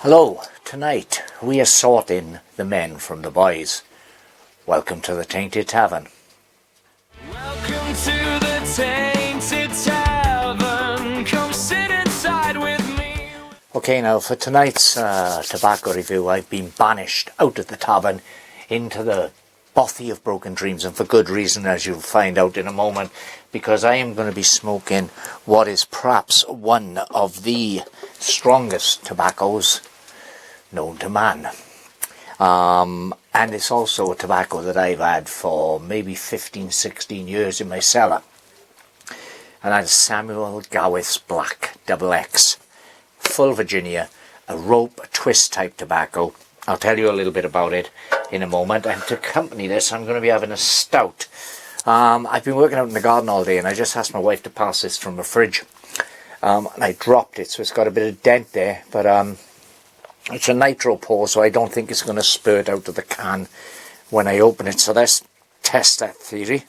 Hello, tonight we are sorting the men from the boys. Welcome to the Tainted Tavern. Welcome to the Tainted Tavern. Come sit inside with me. Okay, now for tonight's tobacco review, I've been banished out of the tavern into the bothy of broken dreams, and for good reason, as you'll find out in a moment, because I am going to be smoking what is perhaps one of the strongest tobaccos known to man. And it's also a tobacco that I've had for maybe 15-16 years in my cellar, and that's Samuel Gawith Black XX, full Virginia, a rope, a twist type tobacco. I'll tell you a little bit about it in a moment, and to accompany this I'm going to be having a stout. I've been working out in the garden all day, and I just asked my wife to pass this from the fridge, and I dropped it, so it's got a bit of dent there, but it's a nitro pour, so I don't think it's going to spurt out of the can when I open it. So let's test that theory.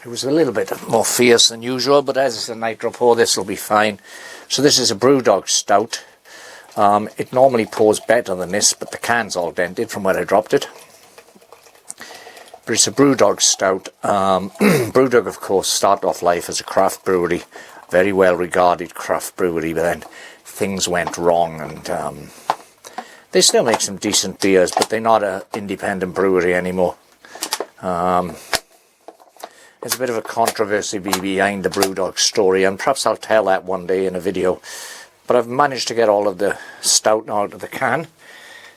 It was a little bit more fierce than usual, but as it's a nitro pour, this will be fine. So this is a Brewdog Stout. It normally pours better than this, but the can's all dented from where I dropped it. But it's a Brewdog Stout. Brewdog, of course, started off life as a craft brewery, very well regarded craft brewery, but then things went wrong, and they still make some decent beers, but they're not an independent brewery anymore. There's a bit of a controversy behind the Brewdog story, and perhaps I'll tell that one day in a video. But I've managed to get all of the stout out of the can,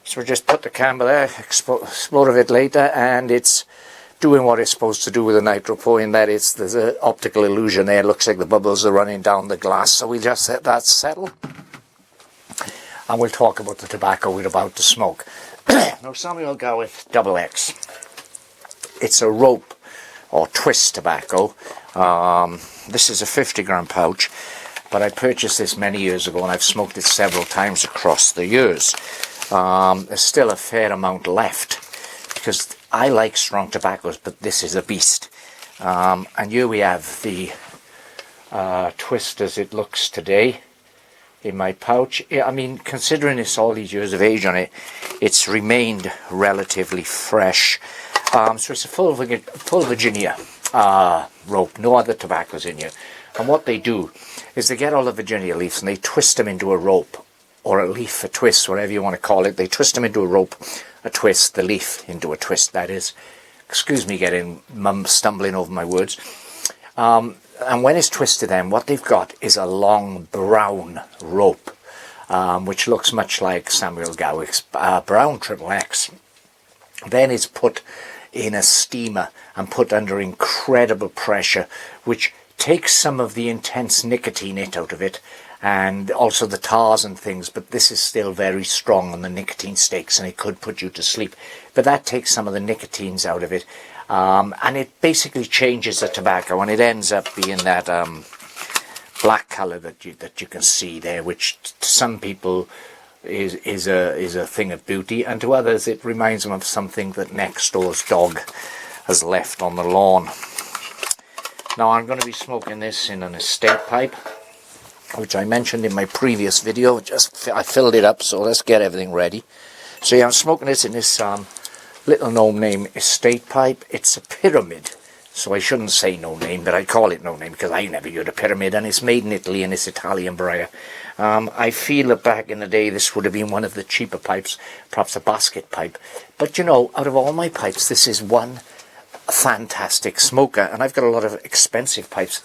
so we just put the can there, explore it later, and it's doing what it's supposed to do with a nitro pour, in that there's an optical illusion there. It looks like the bubbles are running down the glass, so we just let that settle, and we'll talk about the tobacco we're about to smoke. Now, Samuel Gawith XX, it's a rope or twist tobacco. This is a 50-gram pouch, but I purchased this many years ago, and I've smoked it several times across the years. There's still a fair amount left, because I like strong tobaccos, but this is a beast. And here we have the twist as it looks today in my pouch. I mean, considering it's all these years of age on it, it's remained relatively fresh. So it's a full Virginia rope, no other tobaccos in here. And what they do is they get all the Virginia leaves and they twist them into a rope, or a leaf, a twist, whatever you want to call it. They twist them into a rope, a twist, the leaf into a twist, that is. Excuse me stumbling over my words. And when it's twisted, then what they've got is a long brown rope, which looks much like Samuel Gawith's brown XX. Then it's put in a steamer and put under incredible pressure, which takes some of the intense nicotine hit out of it, and also the tars and things, but this is still very strong on the nicotine stakes, and it could put you to sleep. But that takes some of the nicotines out of it, and it basically changes the tobacco, and it ends up being that black colour that you can see there, which to some people is a thing of beauty, and to others it reminds them of something that next door's dog has left on the lawn. Now, I'm going to be smoking this in an estate pipe, which I mentioned in my previous video. I filled it up, so let's get everything ready. So yeah, I'm smoking this in this little no-name estate pipe. It's a pyramid, so I shouldn't say no name, but I call it no name because I never heard a pyramid, and it's made in Italy, and it's Italian briar. I feel that back in the day this would have been one of the cheaper pipes, perhaps a basket pipe. But you know, out of all my pipes, this is one fantastic smoker, and I've got a lot of expensive pipes,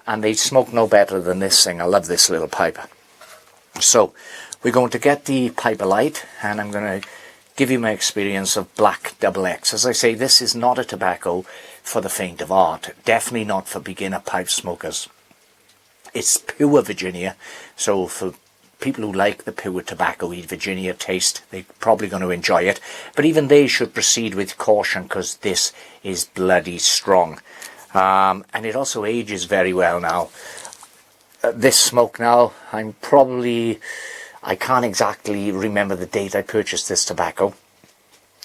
and they smoke no better than this thing. I love this little pipe. So we're going to get the pipe alight, and I'm going to give you my experience of Black XX. As I say, this is not a tobacco for the faint of heart, definitely not for beginner pipe smokers. It's pure Virginia, so for people who like the pure tobacco-y Virginia taste, they're probably going to enjoy it, but even they should proceed with caution, because this is bloody strong. And it also ages very well now. This smoke now, I can't exactly remember the date I purchased this tobacco,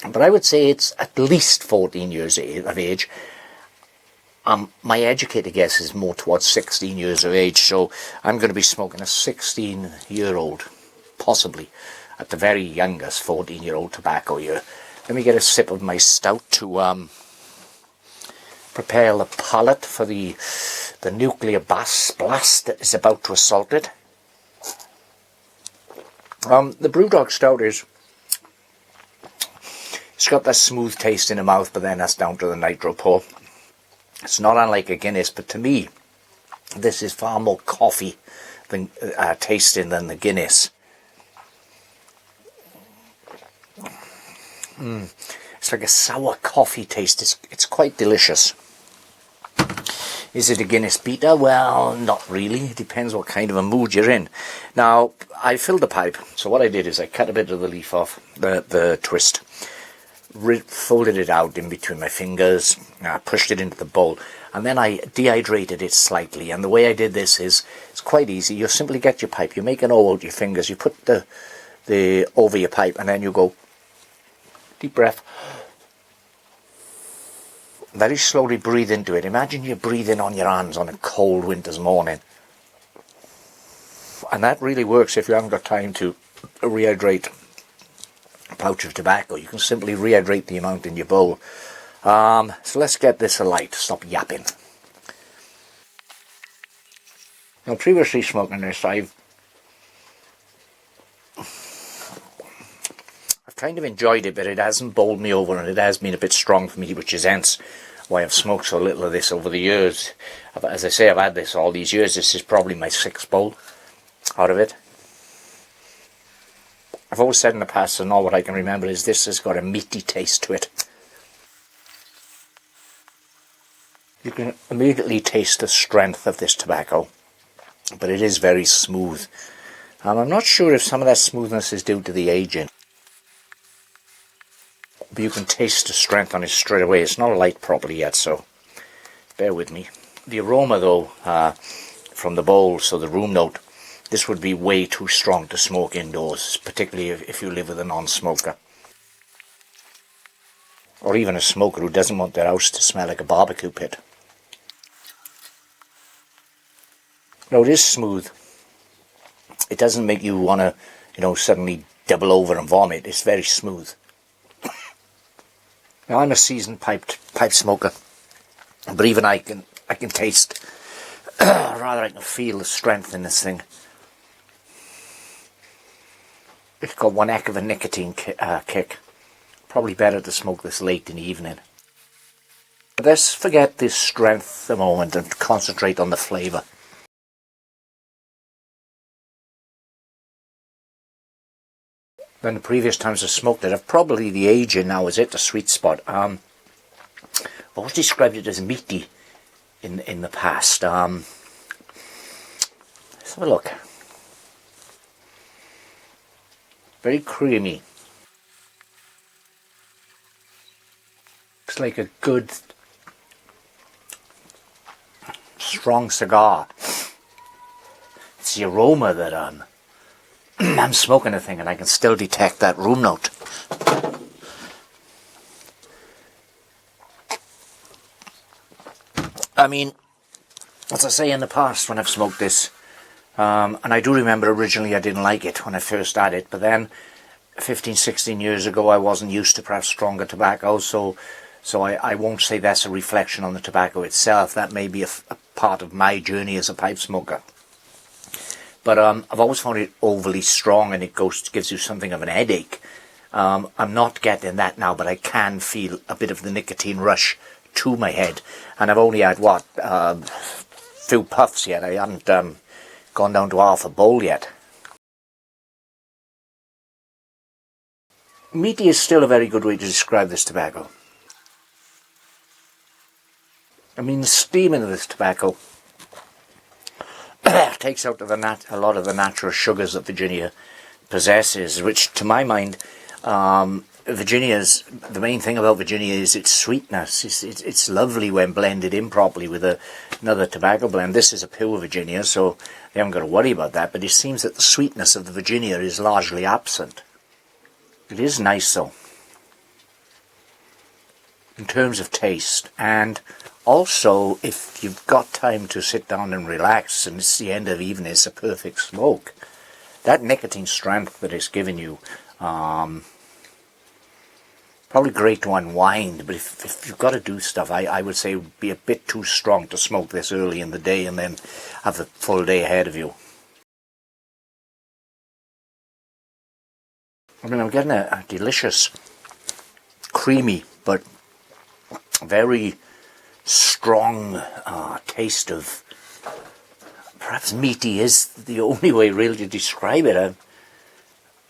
but I would say it's at least 14 years of age. My educated guess is more towards 16 years of age, so I'm going to be smoking a 16-year-old possibly, at the very youngest, 14-year-old tobacco here. Let me get a sip of my stout to prepare the palate for the nuclear blast that is about to assault it. The Brewdog Stout it's got that smooth taste in the mouth, but then that's down to the nitro pull. It's not unlike a Guinness, but to me, this is far more coffee than tasting than the Guinness. It's like a sour coffee taste. It's quite delicious. Is it a Guinness beater? Well, not really. It depends what kind of a mood you're in. Now, I filled the pipe. So what I did is I cut a bit of the leaf off, the twist, folded it out in between my fingers, pushed it into the bowl, and then I dehydrated it slightly. And the way I did this is, it's quite easy. You simply get your pipe, you make an O out your fingers, you put the over your pipe, and then you go, deep breath, very slowly breathe into it. Imagine you're breathing on your hands on a cold winter's morning. And that really works if you haven't got time to rehydrate a pouch of tobacco. You can simply rehydrate the amount in your bowl. So let's get this alight. Stop yapping. Now, previously smoking this, I've kind of enjoyed it, but it hasn't bowled me over, and it has been a bit strong for me, which is hence why I've smoked so little of this over the years. As I say, I've had this all these years. This is probably my 6th bowl out of it. I've always said in the past, and all what I can remember is this has got a meaty taste to it. You can immediately taste the strength of this tobacco, but it is very smooth. I'm not sure if some of that smoothness is due to the aging, but you can taste the strength on it straight away. It's not light properly yet, so bear with me. The aroma, though, from the bowl, so the room note, this would be way too strong to smoke indoors, particularly if you live with a non-smoker, or even a smoker who doesn't want their house to smell like a barbecue pit. No, it is smooth. It doesn't make you want to, suddenly double over and vomit. It's very smooth. Now, I'm a seasoned pipe smoker, but even I can taste, rather I can feel the strength in this thing. It's got one heck of a nicotine kick. Probably better to smoke this late in the evening. But let's forget this strength a moment and concentrate on the flavour. Than the previous times I smoked it, I've probably the aging now is it the sweet spot. I've always described it as meaty in the past. Let's have a look. Very creamy. It's like a good strong cigar. It's the aroma that I'm smoking a thing, and I can still detect that room note. I mean, as I say, in the past when I've smoked this, and I do remember originally I didn't like it when I first had it, but then 15, 16 years ago I wasn't used to perhaps stronger tobacco, so I won't say that's a reflection on the tobacco itself. That may be a part of my journey as a pipe smoker. But I've always found it overly strong, and it gives you something of an headache. I'm not getting that now, but I can feel a bit of the nicotine rush to my head. And I've only had, few puffs yet. I haven't gone down to half a bowl yet. Meaty is still a very good way to describe this tobacco. I mean, the steaming of this tobacco takes out a lot of the natural sugars that Virginia possesses, which to my mind, the main thing about Virginia is its sweetness. It's lovely when blended in properly with another tobacco blend. This is a pure Virginia, so they haven't got to worry about that, but it seems that the sweetness of the Virginia is largely absent. It is nice though, in terms of taste, and also, if you've got time to sit down and relax, and it's the end of the evening, it's a perfect smoke. that nicotine strength that it's giving you, probably great to unwind, but if you've got to do stuff, I would say it would be a bit too strong to smoke this early in the day and then have the full day ahead of you. I mean, I'm getting a delicious, creamy, but very strong taste of, perhaps meaty is the only way really to describe it.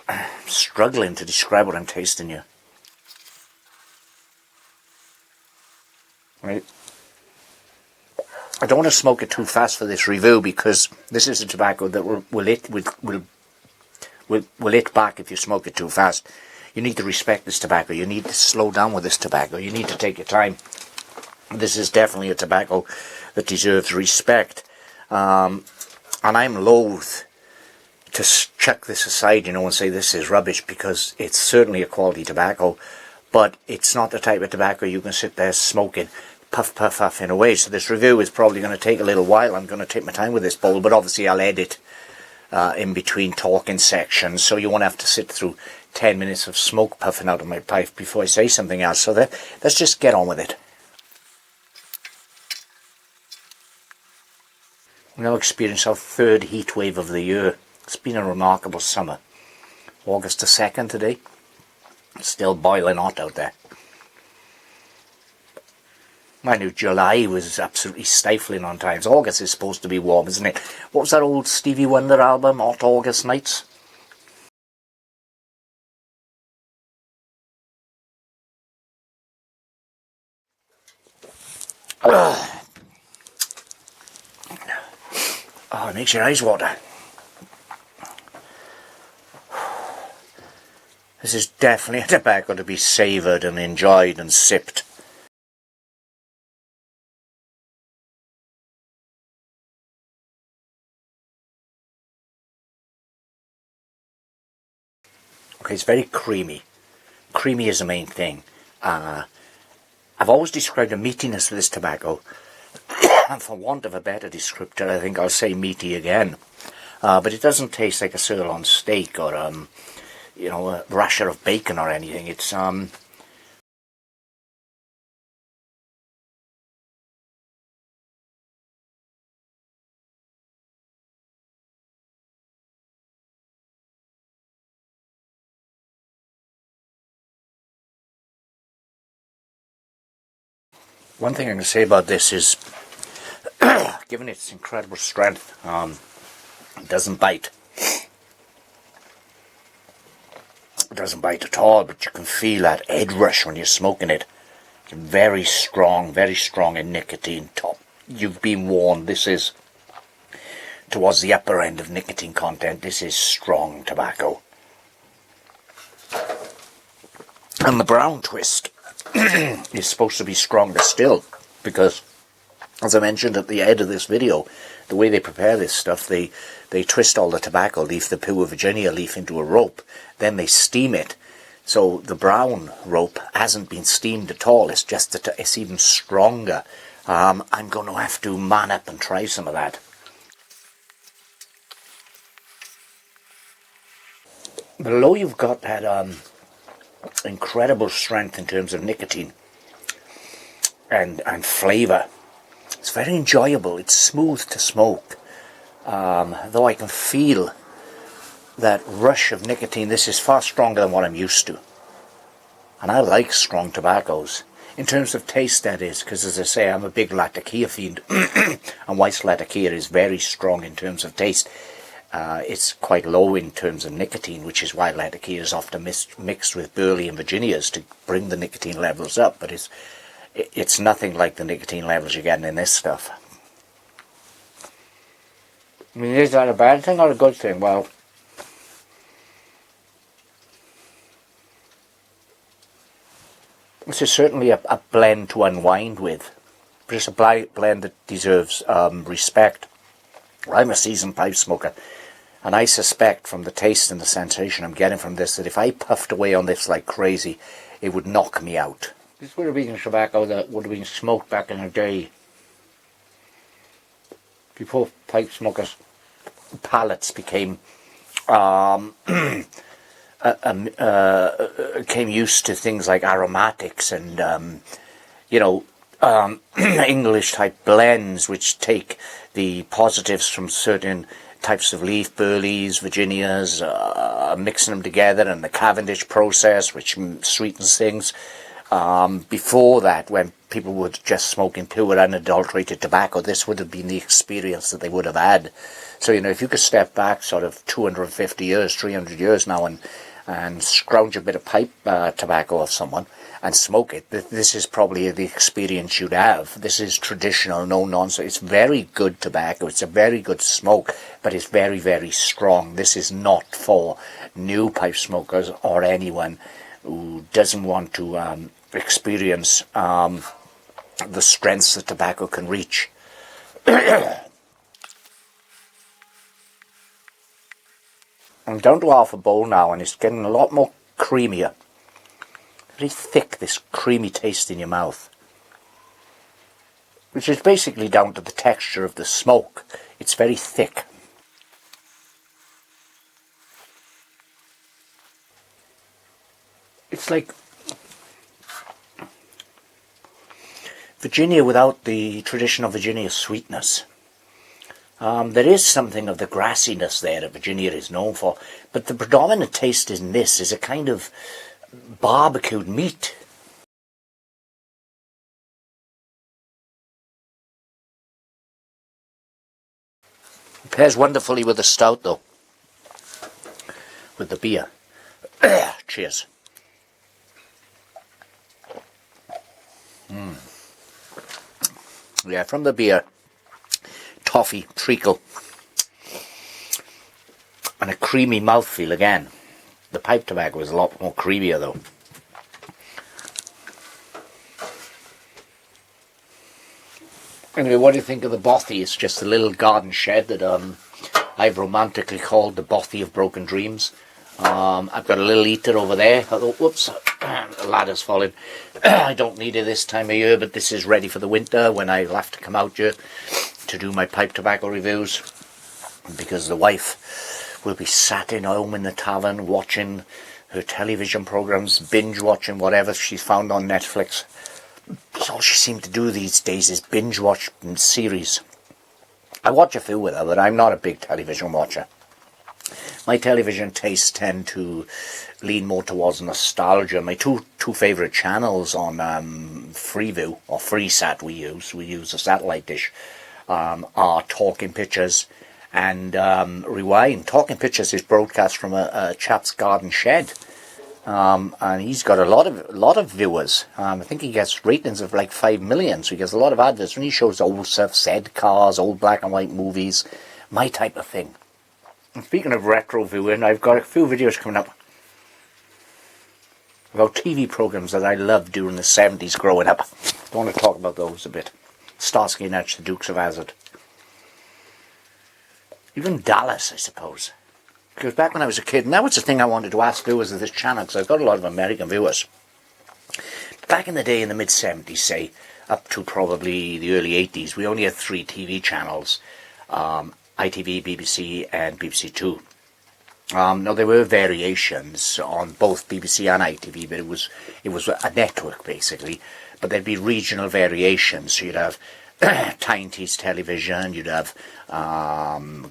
I'm struggling to describe what I'm tasting here. Right. I don't want to smoke it too fast for this review because this is a tobacco that will hit back if you smoke it too fast. You need to respect this tobacco. You need to slow down with this tobacco. You need to take your time. This is definitely a tobacco that deserves respect. And I'm loath to chuck this aside, and say this is rubbish, because it's certainly a quality tobacco, but it's not the type of tobacco you can sit there smoking, puff, puff, puffing away. So this review is probably going to take a little while. I'm going to take my time with this bowl, but obviously I'll edit in between talking sections, so you won't have to sit through 10 minutes of smoke puffing out of my pipe before I say something else. So let's just get on with it. We now experience our third heat wave of the year. It's been a remarkable summer. August the 2nd today. It's still boiling hot out there. I knew July was absolutely stifling on times. August is supposed to be warm, isn't it? What was that old Stevie Wonder album, Hot August Nights? Oh, it makes your eyes water. This is definitely a tobacco to be savoured and enjoyed and sipped. Okay, it's very creamy. Creamy is the main thing. I've always described the meatiness of this tobacco, and for want of a better descriptor, I think I'll say meaty again. But it doesn't taste like a sirloin steak or a rasher of bacon or anything. It's one thing I can say about this is, given its incredible strength, it doesn't bite. It doesn't bite at all, but you can feel that head rush when you're smoking it. It's very strong in nicotine. You've been warned. This is towards the upper end of nicotine content. This is strong tobacco. And the brown twist is supposed to be stronger still, because, as I mentioned at the end of this video, the way they prepare this stuff, they twist all the tobacco leaf, the Pure Virginia leaf, into a rope, then they steam it. So the brown rope hasn't been steamed at all. It's just that it's even stronger. I'm going to have to man up and try some of that. Below you've got that incredible strength in terms of nicotine and flavour. It's very enjoyable. It's smooth to smoke. Though I can feel that rush of nicotine. This is far stronger than what I'm used to. And I like strong tobaccos. In terms of taste, that is, because as I say, I'm a big Latakia fiend. And White's Latakia is very strong in terms of taste. It's quite low in terms of nicotine, which is why Latakia is often mixed with Burley and Virginias to bring the nicotine levels up. But it's nothing like the nicotine levels you're getting in this stuff. I mean, is that a bad thing or a good thing? Well, this is certainly a blend to unwind with. But it's a blend that deserves respect. I'm a seasoned pipe smoker, and I suspect from the taste and the sensation I'm getting from this that if I puffed away on this like crazy, it would knock me out. This would have been a tobacco that would have been smoked back in the day, before pipe smokers' palates became Came used to things like aromatics and English type blends, which take the positives from certain types of leaf, burleys, Virginias, mixing them together, and the Cavendish process, which sweetens things. Before that, when people were just smoking pure unadulterated tobacco, this would have been the experience that they would have had. So, if you could step back sort of 250 years, 300 years now and scrounge a bit of pipe tobacco off someone and smoke it, this is probably the experience you'd have. This is traditional, no nonsense. It's very good tobacco. It's a very good smoke, but it's very, very strong. This is not for new pipe smokers or anyone who doesn't want to experience the strengths that tobacco can reach. I'm down to half a bowl now, and it's getting a lot more creamier. Very thick, this creamy taste in your mouth, which is basically down to the texture of the smoke. It's very thick. It's like Virginia without the traditional Virginia sweetness. There is something of the grassiness there that Virginia is known for, but the predominant taste in this is a kind of barbecued meat. It pairs wonderfully with the stout, though, with the beer. Cheers. Yeah, from the beer, toffee, treacle, and a creamy mouthfeel again. The pipe tobacco is a lot more creamier, though. Anyway, what do you think of the bothy? It's just a little garden shed that I've romantically called the bothy of broken dreams. I've got a little heater over there. Although, whoops, the ladder's falling. I don't need it this time of year, but this is ready for the winter when I'll have to come out here to do my pipe tobacco reviews, because the wife will be sat in home in the tavern watching her television programs, binge watching whatever she's found on Netflix. That's all she seems to do these days is binge watch series. I watch a few with her, but I'm not a big television watcher. My television tastes tend to lean more towards nostalgia. My two favourite channels on Freeview, or FreeSat we use a satellite dish, are Talking Pictures and Rewind. Talking Pictures is broadcast from a chap's garden shed, and he's got a lot of viewers. I think he gets ratings of like 5 million, so he gets a lot of adverts, and he shows old stuff, said cars, old black and white movies, my type of thing. And speaking of retro viewing, I've got a few videos coming up about TV programs that I loved during the 70s growing up. I want to talk about those a bit. Starsky and Hutch, the Dukes of Hazzard. Even Dallas, I suppose. Because back when I was a kid, and that was the thing I wanted to ask viewers of this channel, because I've got a lot of American viewers. Back in the day, in the mid-70s, say, up to probably the early 80s, we only had 3 TV channels. ITV, BBC and BBC Two. Now there were variations on both BBC and ITV, but it was a network basically. But there'd be regional variations. So you'd have Tainted Television, you'd have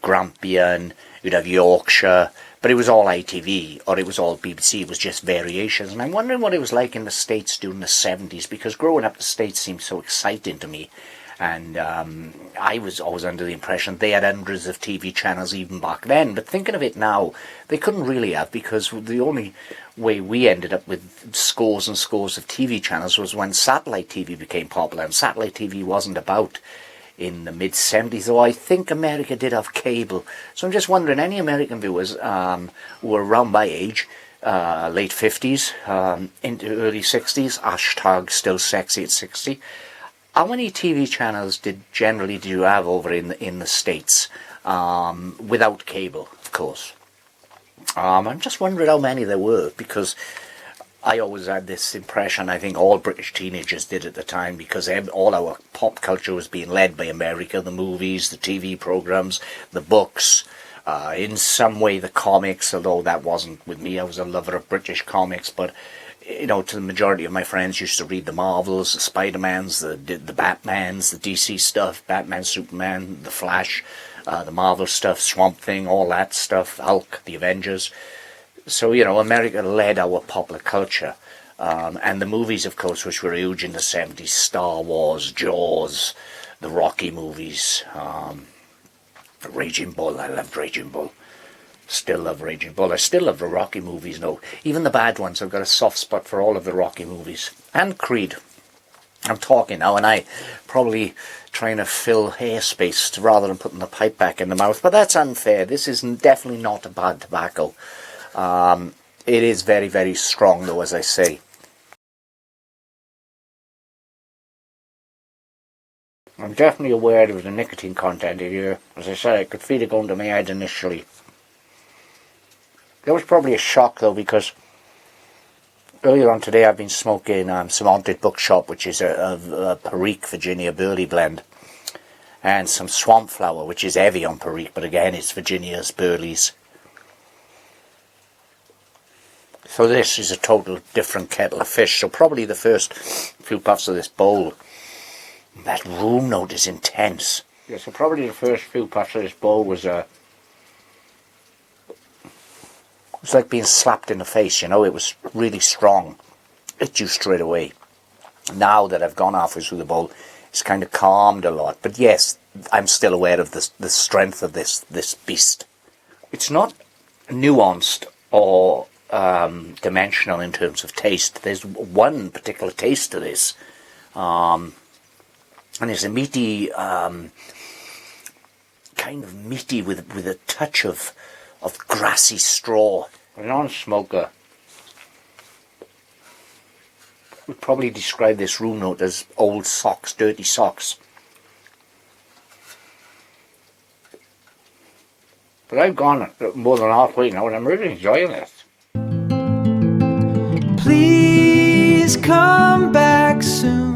Grampian, you'd have Yorkshire, but it was all ITV or it was all BBC. It was just variations. And I'm wondering what it was like in the States during the 70s, because growing up the States seemed so exciting to me. And I was always under the impression they had hundreds of TV channels even back then. But thinking of it now, they couldn't really have, because the only way we ended up with scores and scores of TV channels was when satellite TV became popular. And satellite TV wasn't about in the mid-70s, though I think America did have cable. So I'm just wondering, any American viewers who were around my age, late 50s into early 60s, hashtag still sexy at 60, how many TV channels did you have over in the States, without cable, of course? I'm just wondering how many there were, because I always had this impression, I think all British teenagers did at the time, because all our pop culture was being led by America, the movies, the TV programs, the books, In some way, the comics, although that wasn't with me, I was a lover of British comics, but you know, to the majority of my friends used to read the Marvels, the Spider-Mans, the Batmans, the DC stuff, Batman, Superman, the Flash, the Marvel stuff, Swamp Thing, all that stuff, Hulk, the Avengers. So, you know, America led our popular culture. And the movies, of course, which were huge in the 70s, Star Wars, Jaws, the Rocky movies, Raging Bull. I loved Raging Bull. Still love Raging Bull. I still love the Rocky movies, no. Even the bad ones. I've got a soft spot for all of the Rocky movies. And Creed. I'm talking now, and I probably trying to fill airspace rather than putting the pipe back in the mouth. But that's unfair. This is definitely not a bad tobacco. It is very, very strong, though, as I say. I'm definitely aware of the nicotine content in here. As I said, I could feel it going to my head initially. That was probably a shock, though, because earlier on today I've been smoking some Haunted Bookshop, which is a Perique Virginia Burley blend, and some Swamp Flower, which is heavy on Perique, but again it's Virginia's Burley's. So this is a total different kettle of fish. So probably the first few puffs of this bowl, that room note is intense. Yeah, so probably the first few puffs of this bowl was it's like being slapped in the face, you know. It was really strong. It hit you straight away. Now that I've gone halfway through the bowl, it's kind of calmed a lot. But yes, I'm still aware of the strength of this beast. It's not nuanced or dimensional in terms of taste. There's one particular taste to this. And it's a meaty, kind of meaty with a touch of grassy straw. A non-smoker would probably describe this room note as old socks, dirty socks. But I've gone more than halfway now and I'm really enjoying this. Please come back soon.